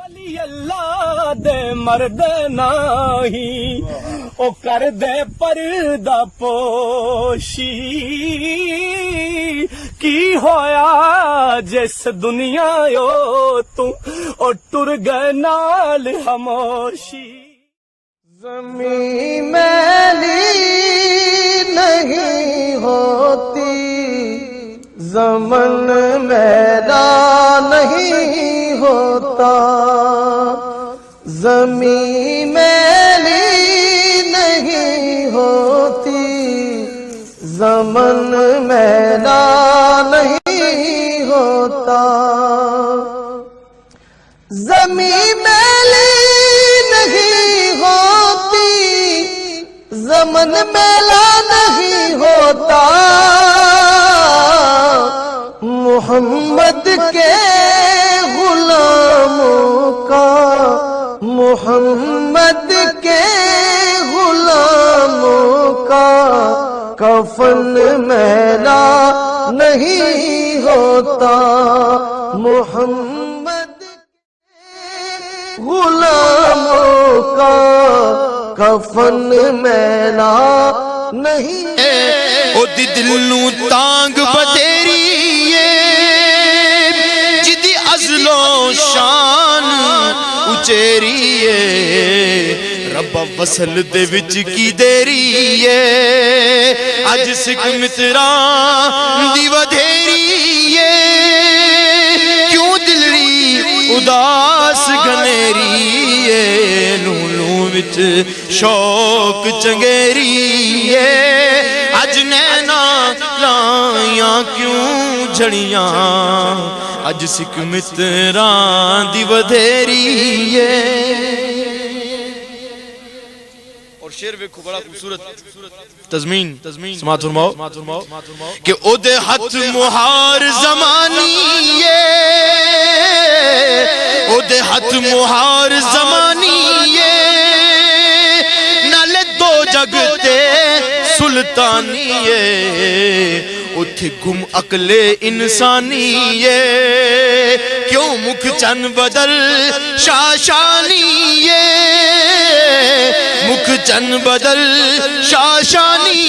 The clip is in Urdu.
ولی اللہ دے مرد نہیں او کر دے پردہ پوشی کی ہویا جس دنیا یو تو او ٹر گئے نال خاموشی زمین میلی نہیں ہوتی زمن میلا نہیں ہوتا زمین میلی نہیں ہوتی زمن میلا نہیں ہوتا زمین میلی نہیں ہوتی زمن میلا نہیں ہوتا محمد کے غلاموں کا محمد کے غلاموں کا کفن میلا نہیں ہوتا محمد کے غلاموں کا کفن میلا نہیں او دی دل نو تانگ بدیری جدی ازل و شان اچیری رب وصل دے وچ کی دیری اج سکھ متران دی ودھیری کیوں دلری اداس گنیری لولوں وچ شوق چنگیری اج نینا لائیاں کیوں جھڑیاں اج سکھ متران دی ودھیری اور شعر ویکھو بڑا خوبصورت تضمین سماعت فرماؤ کہ او دے ہاتھ مہار زمانی او دے ہاتھ مہار زمانی نالے دو جگتے سلطانی اتھے گم عقل انسانی کیوں مکھ چن بدل شاشانی مکھ چن بدل شاشانی